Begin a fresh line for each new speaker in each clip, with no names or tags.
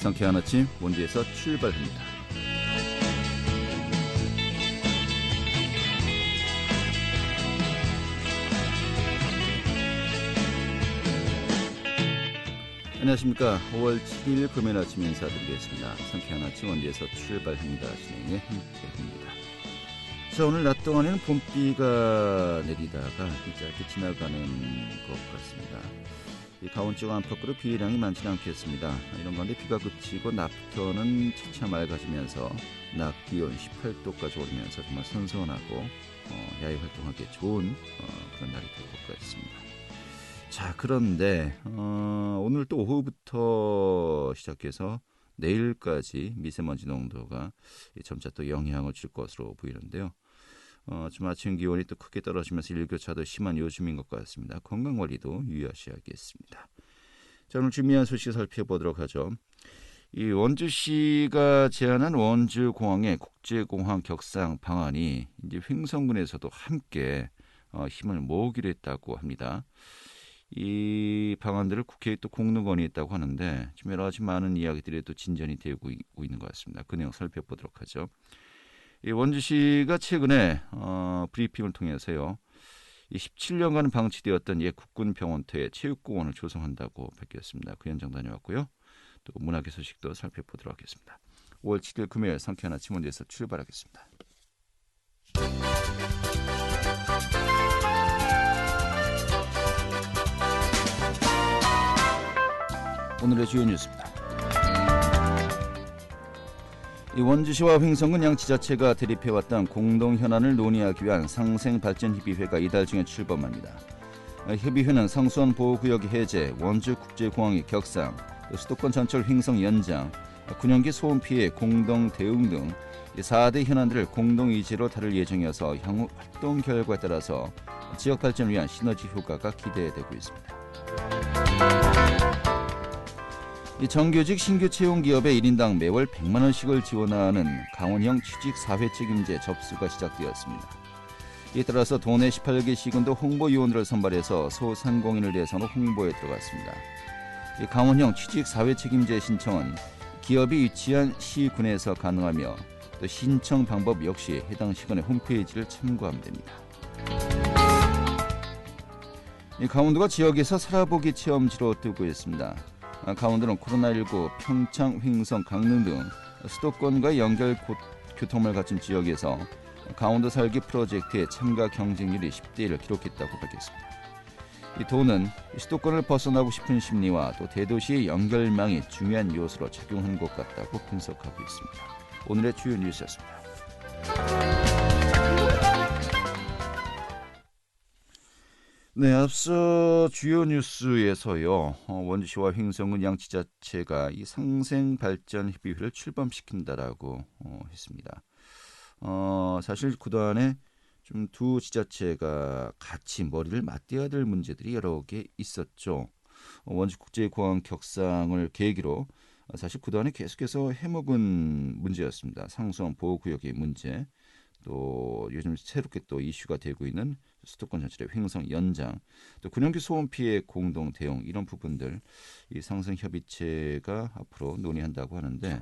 상쾌한 아침 원주에서 출발합니다. 안녕하십니까. 5월 7일 금요일 아침 인사드리겠습니다. 상쾌한 아침 원주에서 출발합니다. 진행에 함께합니다. 자, 오늘 낮 동안에는 봄비가 내리다가 짧게 지나가는 것 같습니다. 이 강원 지역 안팎으로 비량이 많지는 않겠습니다. 이런 가운데 비가 그치고 낮부터는 차차 맑아지면서 낮 기온 18도까지 오르면서 정말 선선하고 야외 활동하기에 좋은 그런 날이 될 것 같습니다. 자, 그런데 오늘 또 오후부터 시작해서 내일까지 미세먼지 농도가 점차 또 영향을 줄 것으로 보이는데요. 좀 아침 기온이 또 크게 떨어지면서 일교차도 심한 요즘인 것 같습니다. 건강관리도 유의하셔야겠습니다. 자, 오늘 준비한 소식 살펴보도록 하죠. 이 원주시가 제안한 원주공항의 국제공항 격상 방안이 이제 횡성군에서도 함께 힘을 모으기로 했다고 합니다. 이 방안들을 국회에 또 공는 건의했다고 하는데 지금 여러 가지 많은 이야기들이 또 진전이 되고 있는 것 같습니다. 그 내용 살펴보도록 하죠. 이 원주시가 최근에 브리핑을 통해서요, 이 17년간 방치되었던 옛 국군병원터에 체육공원을 조성한다고 밝혔습니다. 그 현장 다녀왔고요. 또 문학의 소식도 살펴보도록 하겠습니다. 5월 7일 금요일 상쾌한 아침 원주에서 출발하겠습니다. 오늘의 주요 뉴스입니다. 이 원주시와 횡성군 양 지자체가 대립해왔던 공동 현안을 논의하기 위한 상생발전협의회가 이달 중에 출범합니다. 협의회는 상수원 보호구역 해제, 원주 국제공항의 격상, 수도권 전철 횡성 연장, 군용기 소음 피해 공동 대응 등 4대 현안들을 공동 의제로 다룰 예정이어서 향후 활동 결과에 따라서 지역 발전을 위한 시너지 효과가 기대되고 있습니다. 이 정규직 신규 채용 기업에 1인당 매월 100만 원씩을 지원하는 강원형 취직 사회 책임제 접수가 시작되었습니다. 이에 따라서 도내 18개 시군도 홍보위원들을 선발해서 소상공인을 대상으로 홍보에 들어갔습니다. 이 강원형 취직 사회 책임제 신청은 기업이 위치한 시군에서 가능하며 또 신청 방법 역시 해당 시군의 홈페이지를 참고하면 됩니다. 이 강원도가 지역에서 살아보기 체험지로 뜨고 있습니다. 강원도는 코로나19, 평창, 횡성, 강릉 등 수도권과 연결 교통망을 갖춘 지역에서 강원도 살기 프로젝트의 참가 경쟁률이 10대 1을 기록했다고 밝혔습니다. 이 도는 수도권을 벗어나고 싶은 심리와 또 대도시의 연결망이 중요한 요소로 작용한 것 같다고 분석하고 있습니다. 오늘의 주요 뉴스였습니다. 네, 앞서 주요 뉴스에서요, 원주시와 횡성군 양 지자체가 이 상생발전협의회를 출범시킨다라고 했습니다. 사실 그동안에 좀 두 지자체가 같이 머리를 맞대야 될 문제들이 여러 개 있었죠. 원주국제공항 격상을 계기로 사실 그동안에 계속해서 해먹은 문제였습니다. 상수원 보호구역의 문제, 또 요즘 새롭게 또 이슈가 되고 있는 수도권 전철의 횡성 연장, 또 군용기 소음 피해 공동 대응, 이런 부분들 이 상생협의체가 앞으로 논의한다고 하는데,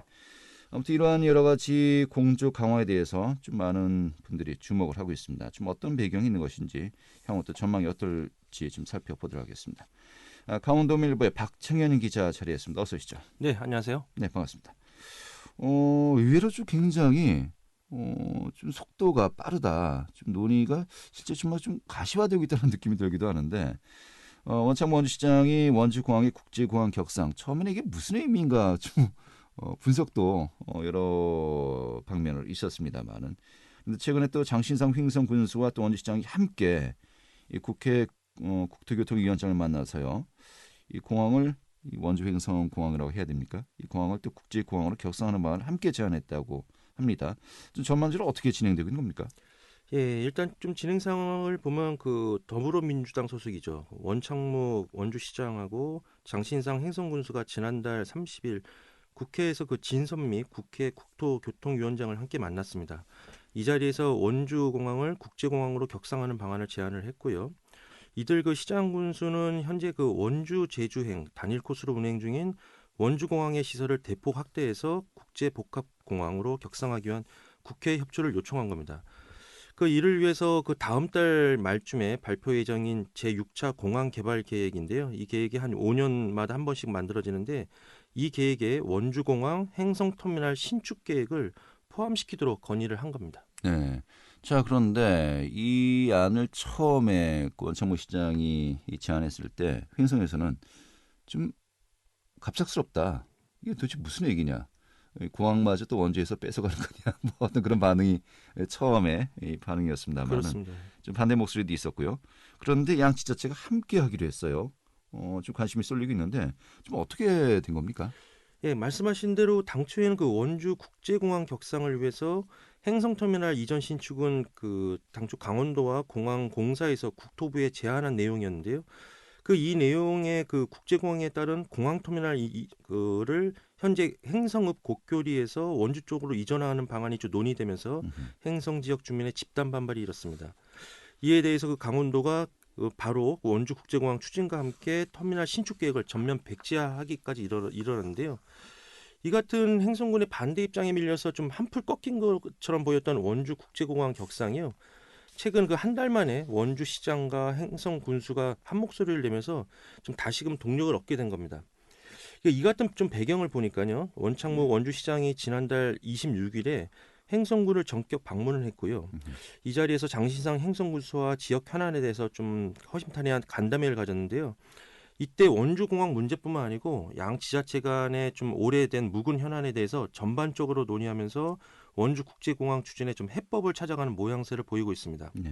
아무튼 이러한 여러 가지 공조 강화에 대해서 좀 많은 분들이 주목을 하고 있습니다. 좀 어떤 배경이 있는 것인지, 향후 또 전망이 어떨지 좀 살펴보도록 하겠습니다. 강원도밀보의 박창현 기자 자리했습니다. 어서 오시죠.
네, 안녕하세요.
네, 반갑습니다. 의외로 좀 굉장히 좀 속도가 빠르다. 좀 논의가 실제 정말 좀 가시화되고 있다는 느낌이 들기도 하는데, 원창 원주시장이 원주공항의 국제공항 격상, 처음에는 이게 무슨 의미인가 좀 분석도 여러 방면으로 있었습니다만은, 근데 최근에 또 장신상 횡성 군수와 또 원주시장이 함께 이 국회 국토교통위원장을 만나서요, 이 공항을 이 원주 횡성 공항이라고 해야 됩니까? 이 공항을 또 국제공항으로 격상하는 방안을 함께 제안했다고 합니다. 좀 전반적으로 어떻게 진행되고 있는 겁니까?
예, 일단 좀 진행상을 보면 그 더불어민주당 소속이죠. 원창목 원주시장하고 장신상 횡성군수가 지난달 30일 국회에서 그 진선미 국회 국토교통위원장을 함께 만났습니다. 이 자리에서 원주공항을 국제공항으로 격상하는 방안을 제안을 했고요. 이들 그 시장 군수는 현재 그 원주 제주행 단일 코스로 운행 중인 원주공항의 시설을 대폭 확대해서 국제복합공항으로 격상하기 위한 국회 협조를 요청한 겁니다. 그 이를 위해서 그 다음 달 말쯤에 발표 예정인 제6차 공항 개발 계획인데요. 이 계획이 한 5년마다 한 번씩 만들어지는데 이 계획에 원주공항 행성터미널 신축 계획을 포함시키도록 건의를 한 겁니다.
네. 자, 그런데 이 안을 처음에 원창모 시장이 제안했을 때 횡성에서는 좀 갑작스럽다. 이게 도대체 무슨 얘기냐? 공항마저 또 원주에서 뺏어가는 거냐? 뭐 어떤 그런 반응이 처음에 이 반응이었습니다만
그렇습니다.
좀 반대 목소리도 있었고요. 그런데 양 지자체가 함께 하기로 했어요. 좀 관심이 쏠리고 있는데 좀 어떻게 된 겁니까?
예, 말씀하신 대로 당초에는 그 원주 국제공항 격상을 위해서 행성터미널 이전 신축은 그 당초 강원도와 공항 공사에서 국토부에 제안한 내용이었는데요. 그 이 내용의 그 국제공항에 따른 공항터미널 그를 현재 행성읍 곡교리에서 원주 쪽으로 이전하는 방안이 좀 논의되면서 행성 지역 주민의 집단 반발이 일었습니다. 이에 대해서 그 강원도가 바로 원주 국제공항 추진과 함께 터미널 신축 계획을 전면 백지화하기까지 이르렀는데요. 이 같은 행성군의 반대 입장에 밀려서 좀 한풀 꺾인 것처럼 보였던 원주 국제공항 격상이요. 최근 그 한 달 만에 원주 시장과 행성 군수가 한 목소리를 내면서 좀 다시금 동력을 얻게 된 겁니다. 이 같은 좀 배경을 보니까요. 원창모 원주 시장이 지난달 26일에 행성군을 전격 방문을 했고요. 이 자리에서 장신상 행성군수와 지역 현안에 대해서 좀 허심탄회한 간담회를 가졌는데요. 이때 원주공항 문제뿐만 아니고 양 지자체 간의 좀 오래된 묵은 현안에 대해서 전반적으로 논의하면서 원주국제공항 추진에 좀 해법을 찾아가는 모양새를 보이고 있습니다.
네.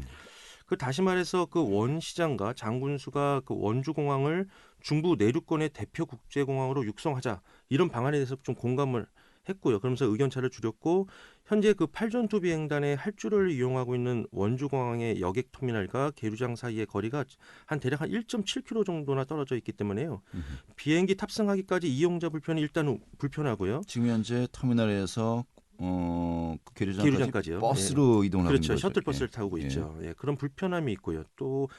그 다시 말해서 그 원 시장과 장군수가 그 원주공항을 중부 내륙권의 대표 국제공항으로 육성하자 이런 방안에 대해서 좀 공감을 했고요. 그러면서 의견차를 줄였고 현재 그 8전투 비행단의 할주를 이용하고 있는 원주공항의 여객 터미널과 계류장 사이의 거리가 한 대략 한 1.7km 정도나 떨어져 있기 때문에요. 비행기 탑승하기까지 이용자 불편이 일단 불편하고요.
지금 현재 터미널에서 그
계류장까지요.
버스로 이동을 하고
그렇죠.
있는 거죠.
셔틀버스를 타고 있죠. 예, 그런 불편함이 있고요. 또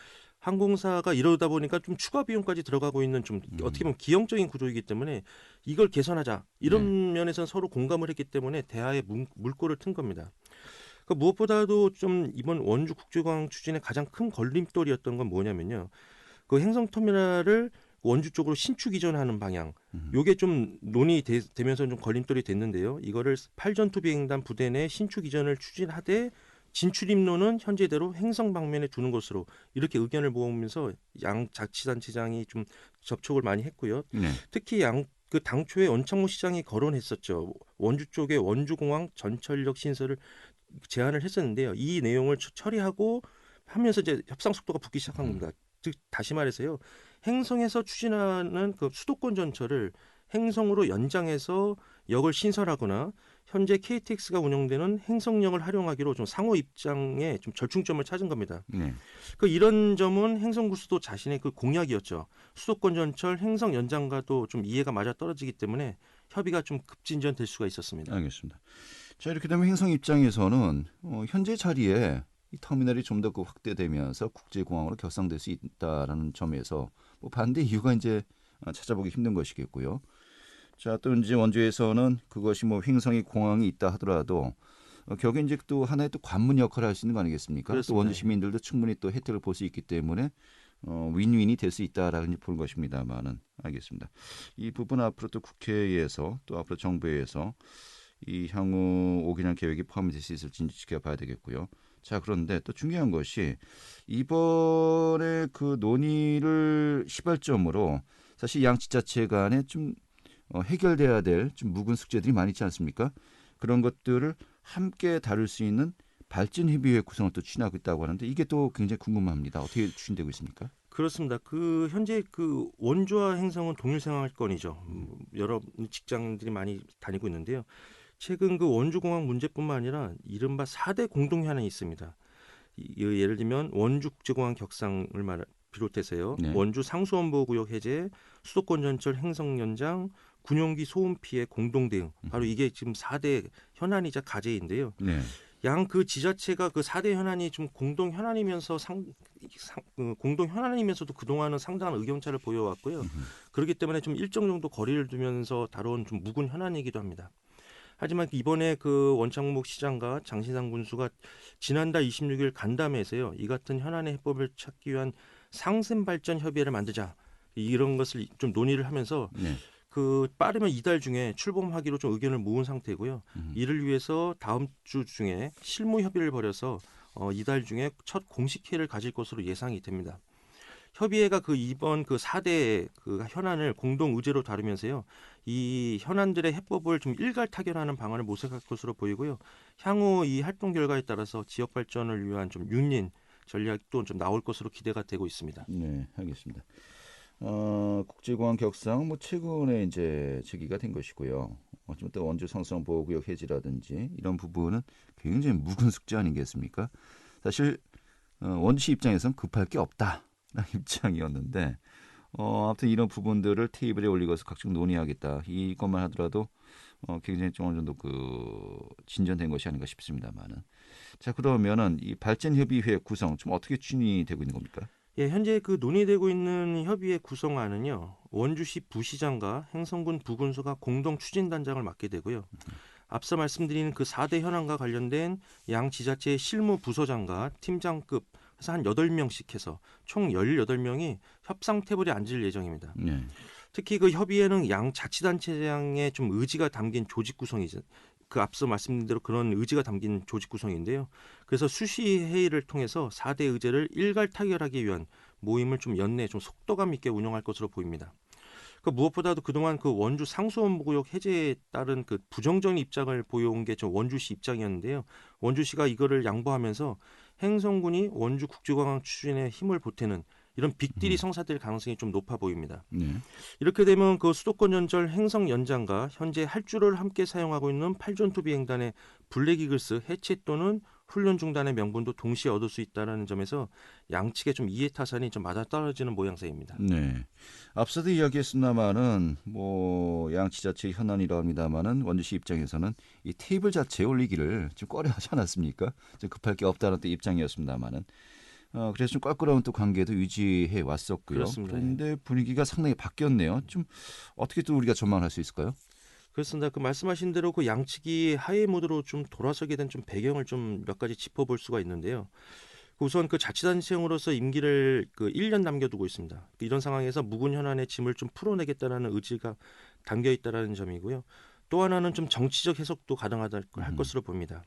항공사가 이러다 보니까 좀 추가 비용까지 들어가고 있는 좀 어떻게 보면 기형적인 구조이기 때문에 이걸 개선하자 이런 면에서는 서로 공감을 했기 때문에 대화에 물꼬를 튼 겁니다. 그 무엇보다도 좀 이번 원주 국제공항 추진의 가장 큰 걸림돌이었던 건 뭐냐면요. 그 행성터미널을 원주 쪽으로 신축 이전하는 방향, 요게 좀 논의되면서 좀 걸림돌이 됐는데요. 이거를 8전투 비행단 부대 내 신축 이전을 추진하되 진출입로는 현재대로 행성 방면에 두는 것으로 이렇게 의견을 모으면서 양 자치단체장이 좀 접촉을 많이 했고요.
네.
특히 그 당초에 원창모 시장이 거론했었죠. 원주 쪽에 원주공항 전철역 신설을 제안을 했었는데요. 이 내용을 처리하고 하면서 이제 협상 속도가 붙기 시작한 겁니다. 즉 다시 말해서요. 행성에서 추진하는 그 수도권 전철을 행성으로 연장해서 역을 신설하거나 현재 KTX가 운영되는 행성역을 활용하기로 좀 상호 입장에 좀 절충점을 찾은 겁니다.
네.
그 이런 점은 행성구수도 자신의 그 공약이었죠. 수도권 전철 행성 연장과도 좀 이해가 맞아 떨어지기 때문에 협의가 좀 급진전될 수가 있었습니다.
알겠습니다. 자, 이렇게 되면 행성 입장에서는 현재 자리에 이 터미널이 좀 더 확대되면서 국제공항으로 격상될 수 있다라는 점에서 뭐 반대 이유가 이제 찾아보기 힘든 것이겠고요. 자, 또 이제 원주에서는 그것이 뭐 횡성이 공항이 있다 하더라도 결국에 이제 또 하나의 또 관문 역할을 할 수 있는 거 아니겠습니까?
그렇습니다.
또 원주 시민들도 충분히 또 혜택을 볼 수 있기 때문에 윈윈이 될 수 있다라고 보는 것입니다만은 알겠습니다. 이 부분 앞으로 또 국회에서 또 앞으로 정부에서 이 향후 5개년 계획이 포함이 될 수 있을지 지켜봐야 되겠고요. 자, 그런데 또 중요한 것이 이번에 그 논의를 시발점으로 사실 양 지자체 간에 좀 해결돼야 될 좀 묵은 숙제들이 많이 있지 않습니까? 그런 것들을 함께 다룰 수 있는 발전협의회 구성을 또 추진하고 있다고 하는데 이게 또 굉장히 궁금합니다. 어떻게 추진되고 있습니까?
그렇습니다. 그 현재 그 원주와 행성은 동일 생활권이죠. 여러 직장들이 많이 다니고 있는데요. 최근 그 원주공항 문제뿐만 아니라 이른바 4대 공동 현안이 있습니다. 예를 들면 원주 국제공항 격상을 비롯해서요.
네.
원주 상수원보구역 해제, 수도권 전철 행성 연장, 군용기 소음 피해 공동 대응. 바로 이게 지금 4대 현안이자 과제인데요.
네.
양 그 지자체가 그 4대 현안이 좀 공동 현안이면서 공동 현안이면서도 그동안은 상당한 의견차를 보여왔고요. 그렇기 때문에 좀 일정 정도 거리를 두면서 다뤄온 좀 묵은 현안이기도 합니다. 하지만 이번에 그 원창목 시장과 장신상 군수가 지난달 26일 간담회에서요. 이 같은 현안의 해법을 찾기 위한 상생발전 협의회를 만들자. 이런 것을 좀 논의를 하면서
네.
그 빠르면 이달 중에 출범하기로 좀 의견을 모은 상태고요. 이를 위해서 다음 주 중에 실무 협의를 벌여서 이달 중에 첫 공식 회의를 가질 것으로 예상이 됩니다. 협의회가 그 이번 그 4대 그 현안을 공동 의제로 다루면서요. 이 현안들의 해법을 좀 일괄 타결하는 방안을 모색할 것으로 보이고요. 향후 이 활동 결과에 따라서 지역 발전을 위한 좀 윤린 전략도 좀 나올 것으로 기대가 되고 있습니다.
네, 알겠습니다. 국제공항 격상 뭐 최근에 이제 제기가 된 것이고요. 좀 또 원주 성수항 보호구역 해지라든지 이런 부분은 굉장히 묵은 숙제 아니겠습니까? 사실 원주시 입장에서는 급할 게 없다라는 입장이었는데 아무튼 이런 부분들을 테이블에 올리고서 각종 논의하겠다. 이것만 하더라도 굉장히 좀 어느 정도 그 진전된 것이 아닌가 싶습니다만은. 자, 그러면은 이 발전협의회 구성 좀 어떻게 추진이 되고 있는 겁니까?
예, 현재 그 논의되고 있는 협의회 구성안은요. 원주시 부시장과 행성군 부군수가 공동 추진단장을 맡게 되고요. 앞서 말씀드린 그 4대 현안과 관련된 양 지자체의 실무 부서장과 팀장급 해서 한 8명씩 해서 총 18명이 협상 테이블에 앉을 예정입니다.
네.
특히 그 협의회는 양 자치단체장의 좀 의지가 담긴 조직 구성이죠. 그 앞서 말씀드린 대로 그런 의지가 담긴 조직 구성인데요. 그래서 수시 회의를 통해서 4대 의제를 일괄 타결하기 위한 모임을 좀 연내 좀 속도감 있게 운영할 것으로 보입니다. 그 무엇보다도 그동안 그 원주 상수원구역 해제에 따른 그 부정적인 입장을 보여온 게 좀 원주시 입장이었는데요. 원주시가 이거를 양보하면서 행성군이 원주 국제공항 추진에 힘을 보태는 이런 빅딜이 성사될 가능성이 좀 높아 보입니다.
네.
이렇게 되면 그 수도권 연절 행성 연장과 현재 할주를 함께 사용하고 있는 8전투 비행단의 블랙이글스 해체 또는 훈련 중단의 명분도 동시에 얻을 수 있다는 점에서 양측의 좀 이해타산이 좀 맞아떨어지는 모양새입니다.
네. 앞서도 이야기했습니다만은 뭐 양지자체 현안이라 합니다만은 원주시 입장에서는 이 테이블 자체에 올리기를 좀 꺼려하지 않았습니까? 좀 급할 게 없다는 또 입장이었습니다만은. 그래서 좀 껄끄러운 또 관계도 유지해 왔었고요.
그렇습니다.
그런데 분위기가 상당히 바뀌었네요. 좀 어떻게 또 우리가 전망할 수 있을까요?
그렇습니다. 그 말씀하신 대로 그 양측이 하해 모드로 좀 돌아서게 된 좀 배경을 좀 몇 가지 짚어볼 수가 있는데요. 우선 그 자치단체장으로서 임기를 그 1년 남겨두고 있습니다. 이런 상황에서 묵은 현안의 짐을 좀 풀어내겠다라는 의지가 담겨 있다라는 점이고요. 또 하나는 좀 정치적 해석도 가능하다 할 것으로 봅니다.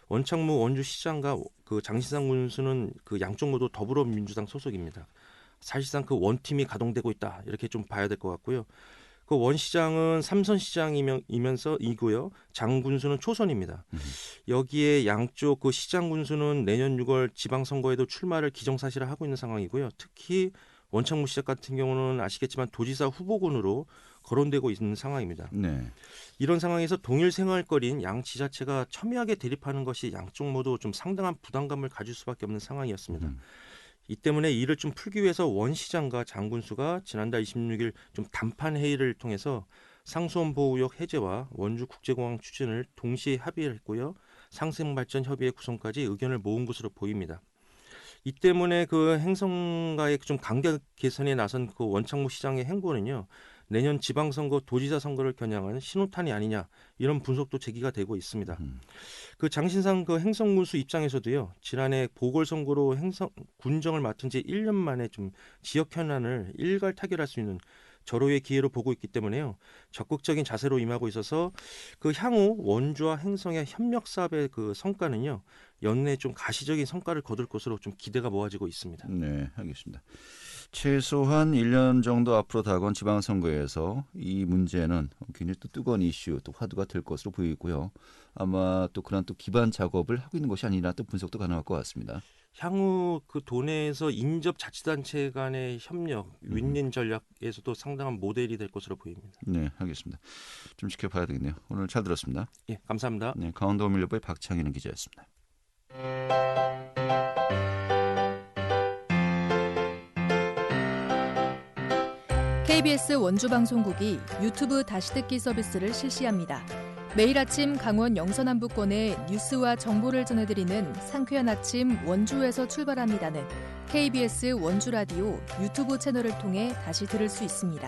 원창무 원주시장과 그 장신상 군수는 그 양쪽 모두 더불어민주당 소속입니다. 사실상 그 원팀이 가동되고 있다 이렇게 좀 봐야 될 것 같고요. 그 원 시장은 삼선 시장이면서 이고요. 장 군수는 초선입니다. 여기에 양쪽 그 시장 군수는 내년 6월 지방선거에도 출마를 기정사실화하고 있는 상황이고요. 특히 원창무 시장 같은 경우는 아시겠지만 도지사 후보군으로 거론되고 있는 상황입니다.
네.
이런 상황에서 동일 생활거리인 양 지자체가 첨예하게 대립하는 것이 양쪽 모두 좀 상당한 부담감을 가질 수밖에 없는 상황이었습니다. 이 때문에 이를 좀 풀기 위해서 원 시장과 장 군수가 지난달 26일 좀 단판 회의를 통해서 상수원 보호구역 해제와 원주 국제공항 추진을 동시에 합의를 했고요. 상생발전 협의회 구성까지 의견을 모은 것으로 보입니다. 이 때문에 그 행성과의 좀 관계 개선에 나선 그 원창무 시장의 행보는요. 내년 지방선거 도지사 선거를 겨냥한 신호탄이 아니냐 이런 분석도 제기가 되고 있습니다. 그 장신상 그 행성군수 입장에서도요. 지난해 보궐선거로 군정을 맡은 지 1년 만에 좀 지역 현안을 일괄 타결할 수 있는 절호의 기회로 보고 있기 때문에요. 적극적인 자세로 임하고 있어서 그 향후 원주와 행성의 협력 사업의 그 성과는요. 연내 좀 가시적인 성과를 거둘 것으로 좀 기대가 모아지고 있습니다.
네, 알겠습니다. 최소한 1년 정도 앞으로 다가온 지방선거에서 이 문제는 굉장히 또 뜨거운 이슈, 또 화두가 될 것으로 보이고요. 아마 또 그런 또 기반 작업을 하고 있는 것이 아니라 또 분석도 가능할 것 같습니다.
향후 그 도내에서 인접 자치단체 간의 협력, 윈윈 전략에서도 상당한 모델이 될 것으로 보입니다.
네, 알겠습니다. 좀 지켜봐야 되겠네요. 오늘 잘 들었습니다.
예, 감사합니다.
네, 강원도 밀려보의 박창희는 기자였습니다.
KBS 원주방송국이 유튜브 다시 듣기 서비스를 실시합니다. 매일 아침 강원 영서남부권의 뉴스와 정보를 전해드리는 상쾌한 아침 원주에서 출발합니다는 KBS 원주 라디오 유튜브 채널을 통해 다시 들을 수 있습니다.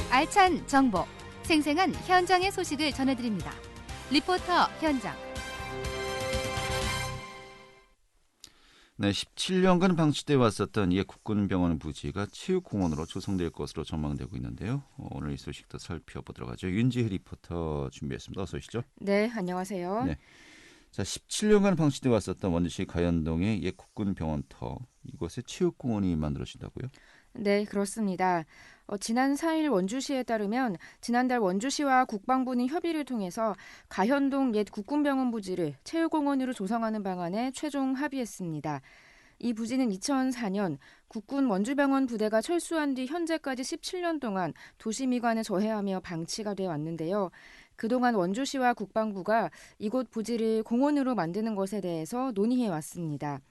알찬 정보, 생생한 현장의 소식을 전해드립니다. 리포터 현장.
네, 17년간 방치돼 왔었던 옛 국군병원 부지가 체육공원으로 조성될 것으로 전망되고 있는데요. 오늘 이 소식도 살펴보도록 하죠. 윤지혜 리포터 준비했습니다. 어서 오시죠.
네, 안녕하세요.
네. 자, 17년간 방치돼 왔었던 원주시 가현동의 옛 국군병원터, 이곳에 체육공원이 만들어진다고요?
네, 그렇습니다. 지난 4일 원주시에 따르면 지난달 원주시와 국방부는 협의를 통해서 가현동 옛 국군병원 부지를 체육공원으로 조성하는 방안에 최종 합의했습니다. 이 부지는 2004년 국군 원주병원 부대가 철수한 뒤 현재까지 17년 동안 도시미관에 저해하며 방치가 돼 왔는데요. 그동안 원주시와 국방부가 이곳 부지를 공원으로 만드는 것에 대해서 논의해 왔습니다.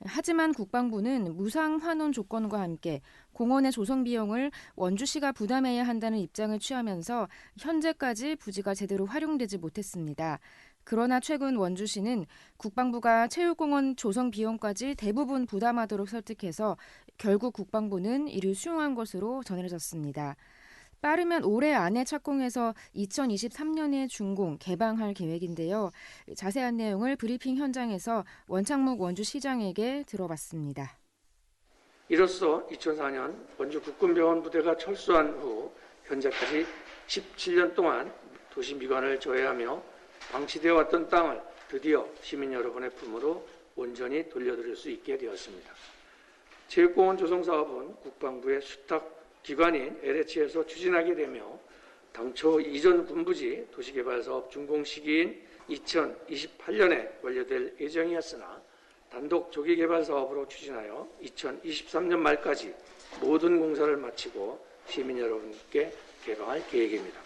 하지만 국방부는 무상 환원 조건과 함께 공원의 조성 비용을 원주시가 부담해야 한다는 입장을 취하면서 현재까지 부지가 제대로 활용되지 못했습니다. 그러나 최근 원주시는 국방부가 체육공원 조성 비용까지 대부분 부담하도록 설득해서 결국 국방부는 이를 수용한 것으로 전해졌습니다. 빠르면 올해 안에 착공해서 2023년에 준공, 개방할 계획인데요. 자세한 내용을 브리핑 현장에서 원창묵 원주시장에게 들어봤습니다.
이로써 2004년 원주 국군병원 부대가 철수한 후 현재까지 17년 동안 도시 미관을 저해하며 방치되어 왔던 땅을 드디어 시민 여러분의 품으로 온전히 돌려드릴 수 있게 되었습니다. 체육공원 조성 사업은 국방부의 수탁 기관인 LH에서 추진하게 되며 당초 이전 군부지 도시개발사업 준공 시기인 2028년에 완료될 예정이었으나 단독 조기개발 사업으로 추진하여 2023년 말까지 모든 공사를 마치고 시민 여러분께 개방할 계획입니다.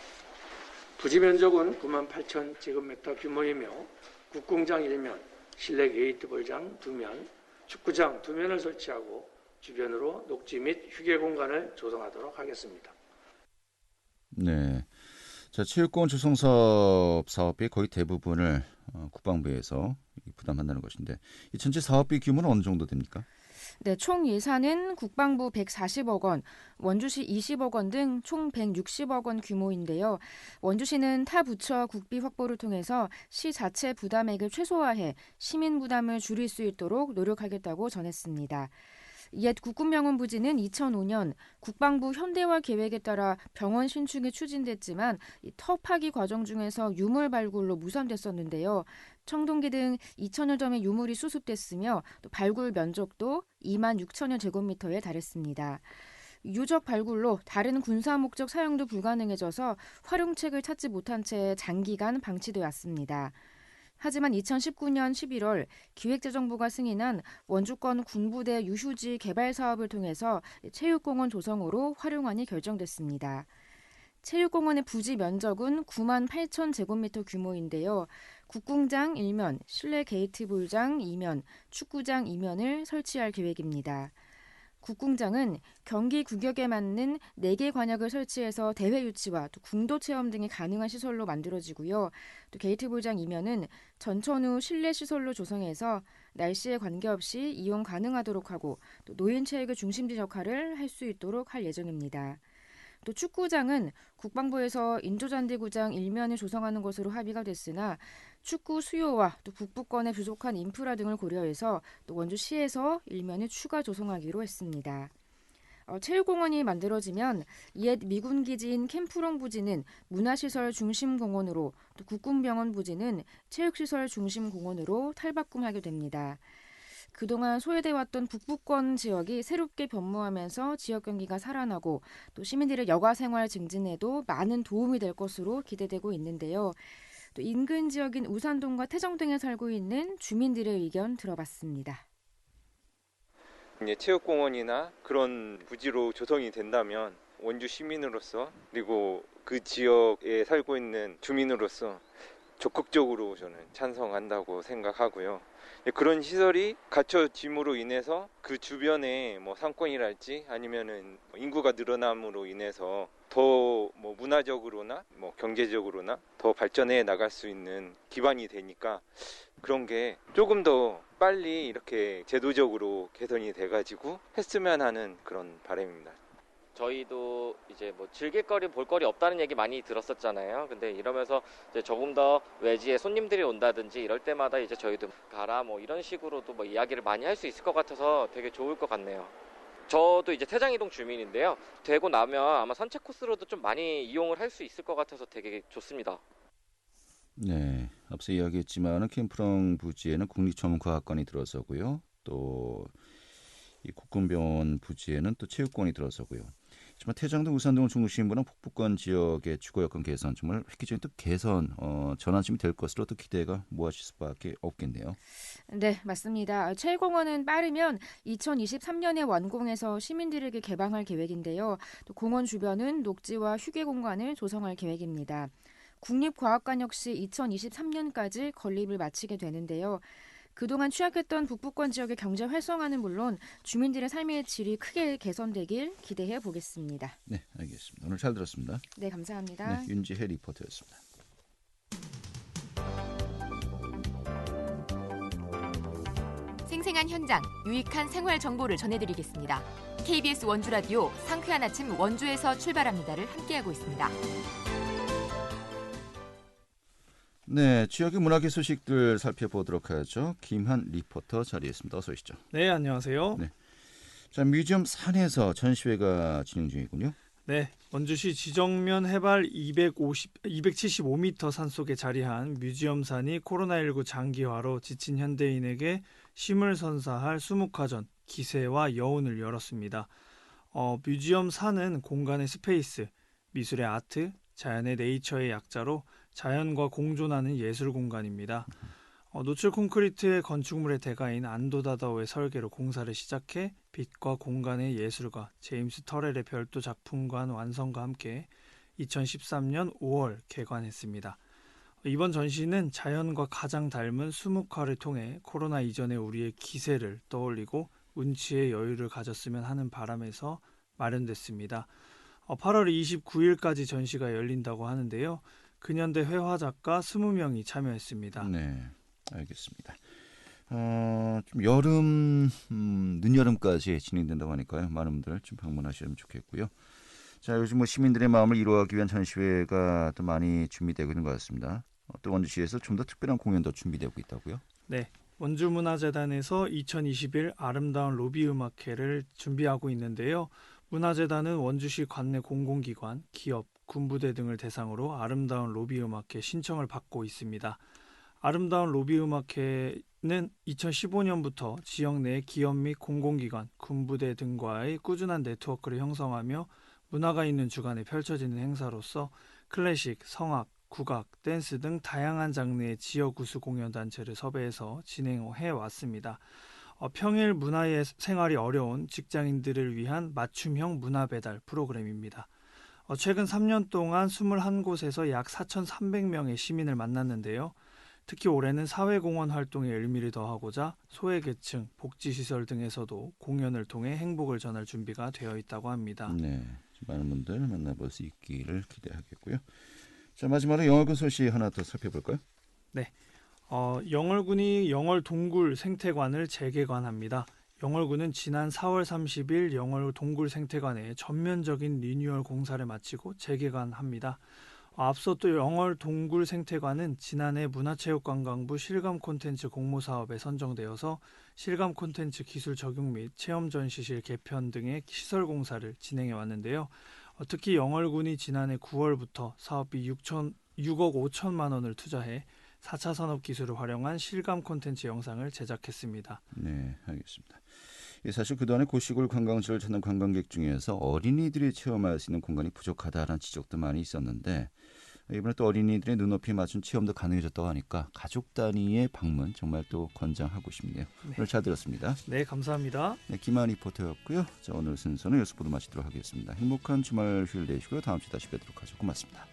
부지 면적은 98,000제곱미터 규모이며 국궁장 1면, 실내 게이트볼장 2면, 축구장 2면을 설치하고 주변으로 녹지 및 휴게 공간을 조성하도록 하겠습니다.
네, 자, 체육공원 조성 사업의 거의 대부분을 국방부에서 부담한다는 것인데, 이 전체 사업비 규모는 어느 정도 됩니까?
네, 총 예산은 국방부 140억 원, 원주시 20억 원 등 총 160억 원 규모인데요. 원주시는 타 부처 국비 확보를 통해서 시 자체 부담액을 최소화해 시민 부담을 줄일 수 있도록 노력하겠다고 전했습니다. 옛 국군병원 부지는 2005년 국방부 현대화 계획에 따라 병원 신축이 추진됐지만 터 파기 과정 중에서 유물 발굴로 무산됐었는데요. 청동기 등 2천여 점의 유물이 수습됐으며 또 발굴 면적도 2만 6천여 제곱미터에 달했습니다. 유적 발굴로 다른 군사 목적 사용도 불가능해져서 활용책을 찾지 못한 채 장기간 방치돼 왔습니다. 하지만 2019년 11월 기획재정부가 승인한 원주권 군부대 유휴지 개발 사업을 통해서 체육공원 조성으로 활용안이 결정됐습니다. 체육공원의 부지 면적은 9만 8천 제곱미터 규모인데요. 국궁장 1면, 실내 게이트볼장 2면, 축구장 2면을 설치할 계획입니다. 국궁장은 경기 구격에 맞는 4개 관역을 설치해서 대회 유치와 또 궁도 체험 등이 가능한 시설로 만들어지고요. 또 게이트볼장 이면은 전천 후 실내 시설로 조성해서 날씨에 관계없이 이용 가능하도록 하고 또 노인 체육의 중심지 역할을 할 수 있도록 할 예정입니다. 또 축구장은 국방부에서 인조잔디구장 1면을 조성하는 것으로 합의가 됐으나 축구 수요와 또 북부권의 부족한 인프라 등을 고려해서 또 원주시에서 1면을 추가 조성하기로 했습니다. 체육공원이 만들어지면 옛 미군 기지인 캠프롱 부지는 문화시설 중심 공원으로 또 국군병원 부지는 체육시설 중심 공원으로 탈바꿈하게 됩니다. 그동안 소외돼 왔던 북부권 지역이 새롭게 변모하면서 지역 경기가 살아나고 또 시민들의 여가 생활 증진에도 많은 도움이 될 것으로 기대되고 있는데요. 또 인근 지역인 우산동과 태정 등에 살고 있는 주민들의 의견 들어봤습니다.
체육공원이나 그런 부지로 조성이 된다면 원주 시민으로서 그리고 그 지역에 살고 있는 주민으로서 적극적으로 저는 찬성한다고 생각하고요. 그런 시설이 갖춰짐으로 인해서 그 주변에 뭐 상권이랄지 아니면은 인구가 늘어남으로 인해서 더 뭐 문화적으로나 뭐 경제적으로나 더 발전해 나갈 수 있는 기반이 되니까 그런 게 조금 더 빨리 이렇게 제도적으로 개선이 돼가지고 했으면 하는 그런 바람입니다.
저희도 이제 뭐 즐길거리 볼거리 없다는 얘기 많이 들었었잖아요. 근데 이러면서 이제 조금 더 외지에 손님들이 온다든지 이럴 때마다 이제 저희도 가라 뭐 이런 식으로도 뭐 이야기를 많이 할 수 있을 것 같아서 되게 좋을 것 같네요. 저도 이제 태장이동 주민인데요. 되고 나면 아마 산책 코스로도 좀 많이 이용을 할 수 있을 것 같아서 되게 좋습니다.
네, 앞서 이야기했지만 캠프랑 부지에는 국립전문과학관이 들어서고요. 또 이 국군병원 부지에는 또 체육관이 들어서고요. 하지만 태장동, 우산동을 중심으로 북부권 지역의 주거 여건 개선, 정말 획기적인 또 개선 전환점이 될 것으로 또 기대가 모아질 수밖에 없겠네요.
네, 맞습니다. 체1공원은 빠르면 2023년에 완공해서 시민들에게 개방할 계획인데요. 또 공원 주변은 녹지와 휴게 공간을 조성할 계획입니다. 국립과학관 역시 2023년까지 건립을 마치게 되는데요. 그동안 취약했던 북부권 지역의 경제 활성화는 물론 주민들의 삶의 질이 크게 개선되길 기대해 보겠습니다.
네, 알겠습니다. 오늘 잘 들었습니다.
네, 감사합니다.
네, 윤지혜 리포터였습니다.
생생한 현장, 유익한 생활 정보를 전해드리겠습니다. KBS 원주라디오 상쾌한 아침 원주에서 출발합니다를 함께하고 있습니다.
네, 지역의 문화계 소식들 살펴보도록 하죠. 김한 리포터 자리했습니다. 어서 오시죠.
네, 안녕하세요.
네. 자, 뮤지엄 산에서 전시회가 진행 중이군요.
네, 원주시 지정면 해발 275m 산속에 자리한 뮤지엄 산이 코로나19 장기화로 지친 현대인에게 쉼을 선사할 수묵화전, 기세와 여운을 열었습니다. 뮤지엄 산은 공간의 스페이스, 미술의 아트, 자연의 네이처의 약자로 자연과 공존하는 예술 공간입니다. 노출 콘크리트의 건축물의 대가인 안도다다오의 설계로 공사를 시작해 빛과 공간의 예술가 제임스 터렐의 별도 작품관 완성과 함께 2013년 5월 개관했습니다. 이번 전시는 자연과 가장 닮은 수묵화를 통해 코로나 이전의 우리의 기세를 떠올리고 운치의 여유를 가졌으면 하는 바람에서 마련됐습니다. 8월 29일까지 전시가 열린다고 하는데요. 근현대 회화 작가 20명이 참여했습니다.
네, 알겠습니다. 좀 여름, 늦여름까지 진행된다고 하니까요. 많은 분들 좀 방문하시면 좋겠고요. 자, 요즘 뭐 시민들의 마음을 이루어가기 위한 전시회가 또 많이 준비되고 있는 것 같습니다. 또 원주시에서 좀 더 특별한 공연도 준비되고 있다고요?
네, 원주문화재단에서 2021 아름다운 로비 음악회를 준비하고 있는데요. 문화재단은 원주시 관내 공공기관, 기업, 군부대 등을 대상으로 아름다운 로비 음악회 신청을 받고 있습니다. 아름다운 로비 음악회는 2015년부터 지역 내 기업 및 공공기관, 군부대 등과의 꾸준한 네트워크를 형성하며 문화가 있는 주간에 펼쳐지는 행사로서 클래식, 성악, 국악, 댄스 등 다양한 장르의 지역 우수 공연단체를 섭외해서 진행해 왔습니다. 평일 문화의 생활이 어려운 직장인들을 위한 맞춤형 문화배달 프로그램입니다. 최근 3년 동안 21곳에서 약 4,300명의 시민을 만났는데요. 특히 올해는 사회공헌 활동에 의미를 더하고자 소외계층, 복지시설 등에서도 공연을 통해 행복을 전할 준비가 되어 있다고 합니다.
네, 많은 분들 만나볼 수 있기를 기대하겠고요. 자, 마지막으로 영월군 소식 하나 더 살펴볼까요?
네, 영월군이 영월 동굴 생태관을 재개관합니다. 영월군은 지난 4월 30일 영월 동굴 생태관에 전면적인 리뉴얼 공사를 마치고 재개관합니다. 앞서 또 영월 동굴 생태관은 지난해 문화체육관광부 실감 콘텐츠 공모사업에 선정되어서 실감 콘텐츠 기술 적용 및 체험 전시실 개편 등의 시설 공사를 진행해 왔는데요. 특히 영월군이 지난해 9월부터 사업비 6억 5천만 원을 투자해 4차 산업 기술을 활용한 실감 콘텐츠 영상을 제작했습니다.
네, 알겠습니다. 사실 그동안에 고시골 관광지를 찾는 관광객 중에서 어린이들이 체험할 수 있는 공간이 부족하다는 지적도 많이 있었는데 이번에 또 어린이들의 눈높이에 맞춘 체험도 가능해졌다고 하니까 가족 단위의 방문 정말 또 권장하고 싶네요. 네. 오늘 잘 들었습니다.
네, 감사합니다.
네, 김한 리포터였고요. 자, 오늘 순서는 여기서 모두 마치도록 하겠습니다. 행복한 주말 휴일 되시고요. 다음 주에 다시 뵙도록 하죠. 고맙습니다.